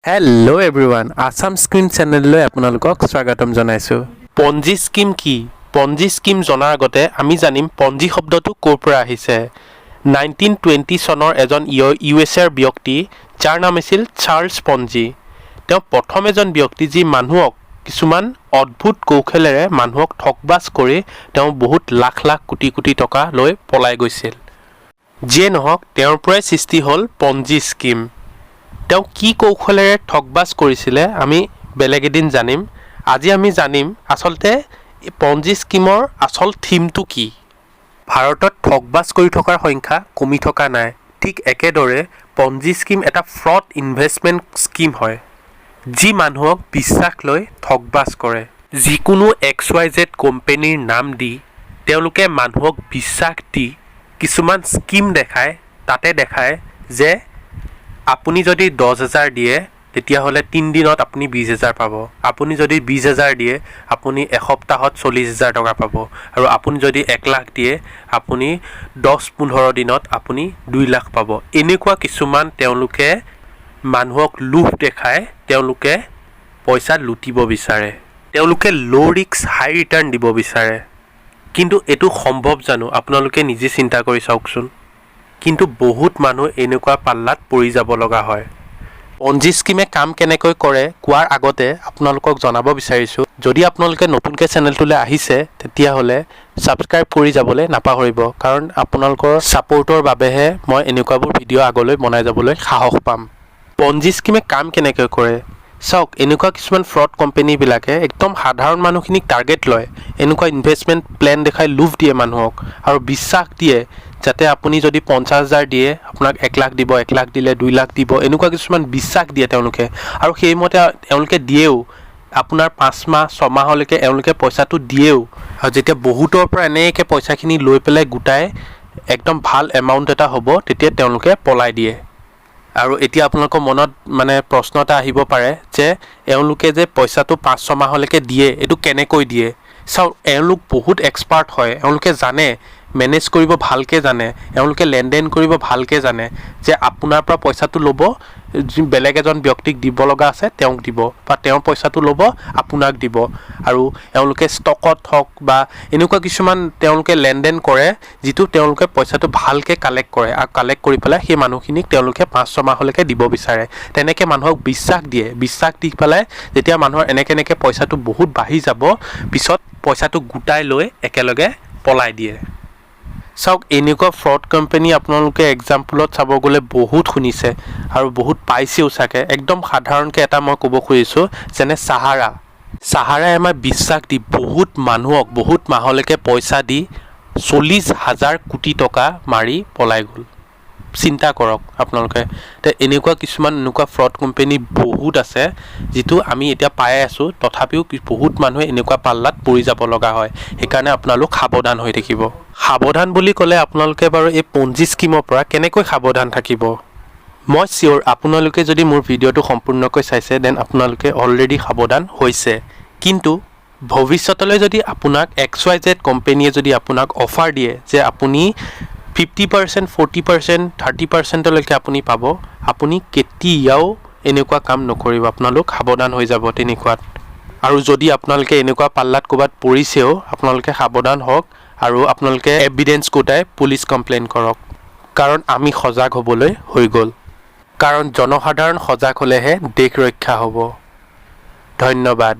Hello' everyone, Assam screen চেনেললৈ আপোনালোকক স্বাগতম জনাইছোঁ। পঞ্জী স্কিম কি? পঞ্জী স্কিম জনাৰ আগতে আমি জানিম পঞ্জী শব্দটো ক'ৰ পৰা আহিছে। 1920 চনৰ এজন USA ৰ ব্যক্তি যাৰ নাম আছিল চাৰ্লছ পঞ্জী। তেওঁ প্ৰথম এজন ব্যক্তি যি মানুহক কিছুমান অদ্ভুত কৌশলেৰে মানুহক ঠগবাজ কৰি তেওঁ বহুত লাখ লাখ কোটি কোটি টকা লৈ পলাই গৈছিল। যিয়ে নহওক, তেওঁৰ পৰাই সৃষ্টি হ'ল পঞ্জী স্কিম। তেওঁ কি কৌশলেৰে ঠগবাজ কৰিছিলে আমি বেলেগ এদিন জানিম। আজি আমি জানিম আচলতে পঞ্জী স্কিমৰ আচল থিমটো কি। ভাৰতত ঠগবাজ কৰি থকাৰ সংখ্যা কমি থকা নাই। ঠিক একেদৰে পঞ্জী স্কিম এটা ফ্ৰড ইনভেষ্টমেণ্ট স্কিম হয়, যি মানুহক বিশ্বাস লৈ ঠগবাজ কৰে। যিকোনো XYZ কোম্পেনীৰ নাম দি তেওঁলোকে মানুহক বিশ্বাস দি কিছুমান স্কিম দেখায়। তাতে দেখায় যে আপুনি যদি 10,000 দিয়ে তেতিয়াহ'লে 3 দিনত আপুনি 20,000 পাব। আপুনি যদি 20,000 দিয়ে আপুনি এসপ্তাহত 40,000 টকা পাব। আৰু আপুনি যদি 1 লাখ দিয়ে আপুনি 10-15 দিনত আপুনি 2 লাখ পাব। এনেকুৱা কিছুমান তেওঁলোকে মানুহক লোভ দেখায়, তেওঁলোকে পইচা লুটিব বিচাৰে। তেওঁলোকে ল' ৰিস্ক হাই ৰিটাৰ্ণ দিব বিচাৰে। কিন্তু এইটো সম্ভৱ জানো? আপোনালোকে নিজে চিন্তা কৰি চাওকচোন। কিন্তু বহুত মানুহ এনেকুৱা পাল্লাত পৰি যাব লগা হয়। পঞ্জী স্কিমে কাম কেনেকৈ কৰে কোৱাৰ আগতে আপোনালোকক জনাব বিচাৰিছোঁ, যদি আপোনালোকে নতুনকৈ চেনেলটোলৈ আহিছে তেতিয়াহ'লে ছাবস্ক্ৰাইব কৰি যাবলৈ নাপাহৰিব, কাৰণ আপোনালোকৰ ছাপোৰ্টৰ বাবেহে মই এনেকুৱাবোৰ ভিডিঅ' আগলৈ বনাই যাবলৈ সাহস পাম। পঞ্জী স্কিমে কাম কেনেকৈ কৰে চাওক। এনেকুৱা কিছুমান ফ্ৰড কোম্পেনীবিলাকে একদম সাধাৰণ মানুহখিনিক টাৰ্গেট লয়। এনেকুৱা ইনভেষ্টমেণ্ট প্লেন দেখাই লোভ দিয়ে মানুহক আৰু বিশ্বাস দিয়ে যাতে আপুনি যদি 50,000 দিয়ে আপোনাক 1 লাখ দিব, 1 লাখ দিলে 2 লাখ দিব। এনেকুৱা কিছুমান বিশ্বাস দিয়ে তেওঁলোকে, আৰু সেইমতে তেওঁলোকে দিয়েও। আপোনাৰ 5 মাহ 6 মাহলৈকে এওঁলোকে পইচাটো দিয়েও। আৰু যেতিয়া বহুতৰ পৰা এনেকৈ পইচাখিনি লৈ পেলাই গোটাই একদম ভাল এমাউণ্ট এটা হ'ব তেতিয়া তেওঁলোকে পলাই দিয়ে। আৰু এতিয়া আপোনালোকৰ মনত প্ৰশ্ন এটা আহিব পাৰে যে এওঁলোকে যে পইচাটো 5-6 মাহলৈকে দিয়ে এইটো কেনেকৈ দিয়ে। চাওক, এওঁলোক বহুত এক্সপাৰ্ট হয়। এওঁলোকে জানে মেনেজ কৰিব ভালকৈ জানে, এওঁলোকে লেনদেন কৰিব ভালকৈ জানে যে আপোনাৰ পৰা পইচাটো ল'ব, বেলেগ এজন ব্যক্তিক দিব লগা আছে তেওঁক দিব, বা তেওঁৰ পইচাটো ল'ব আপোনাক দিব। আৰু এওঁলোকে ষ্টকত হওক বা এনেকুৱা কিছুমান তেওঁলোকে লেনদেন কৰে যিটো তেওঁলোকে পইচাটো ভালকৈ কালেক্ট কৰে, আৰু কালেক্ট কৰি পেলাই সেই মানুহখিনিক তেওঁলোকে 5-6 মাহলৈকে দিব বিচাৰে। তেনেকৈ মানুহক বিশ্বাস দিয়ে। বিশ্বাস দি পেলাই যেতিয়া মানুহৰ এনেকৈ পইচাটো বহুত বাঢ়ি যাব, পিছত পইচাটো গোটাই লৈ একেলগে পলাই দিয়ে। চাওক, এনেকুৱা ফ্ৰড কোম্পানী আপোনালোকে এক্সাম্পলত চাব গ'লে বহুত শুনিছে আৰু বহুত পাইছেও চাগে। একদম সাধাৰণকৈ এটা মই ক'ব খুজিছোঁ, যেনে চাহাৰাই আমাৰ বিশ্বাস দি বহুত মানুহক বহুত মাহলৈকে পইচা দি 40,000 কোটি টকা মাৰি পলাই গ'ল। চিন্তা কৰক আপোনালোকে। এনেকুৱা কিছুমান ফ্ৰড কোম্পানী বহুত আছে যিটো আমি এতিয়া পাই আছোঁ, তথাপিও বহুত মানুহে এনেকুৱা পাল্লাত পৰি যাব লগা হয়। সেইকাৰণে আপোনালোক সাৱধান হৈ থাকিব। সাৱধান বুলি ক'লে আপোনালোকে বাৰু এই পঞ্জী স্কিমৰ পৰা কেনেকৈ সাৱধান থাকিব? মই চিয়'ৰ আপোনালোকে যদি মোৰ ভিডিঅ'টো সম্পূৰ্ণকৈ চাইছে দেন আপোনালোকে অলৰেডি সাৱধান হৈছে। কিন্তু ভৱিষ্যতলৈ যদি আপোনাক XYZ কোম্পেনীয়ে যদি আপোনাক অফাৰ দিয়ে যে আপুনি 50%, 40%, 30%লৈকে আপুনি পাব, আপুনি কেতিয়াও এনেকুৱা কাম নকৰিব। আপোনালোক সাৱধান হৈ যাব তেনেকুৱাত। আৰু যদি আপোনালোকে এনেকুৱা পাল্লাত ক'ৰবাত পৰিছেও আপোনালোকে সাৱধান হওক আৰু আপোনালোকে এভিডেঞ্চ গোটাই পুলিচ কমপ্লেইন কৰক, কাৰণ আমি সজাগ হ'বলৈ হৈ গ'ল। কাৰণ জনসাধাৰণ সজাগ হ'লেহে দেশ ৰক্ষা হ'ব। ধন্যবাদ।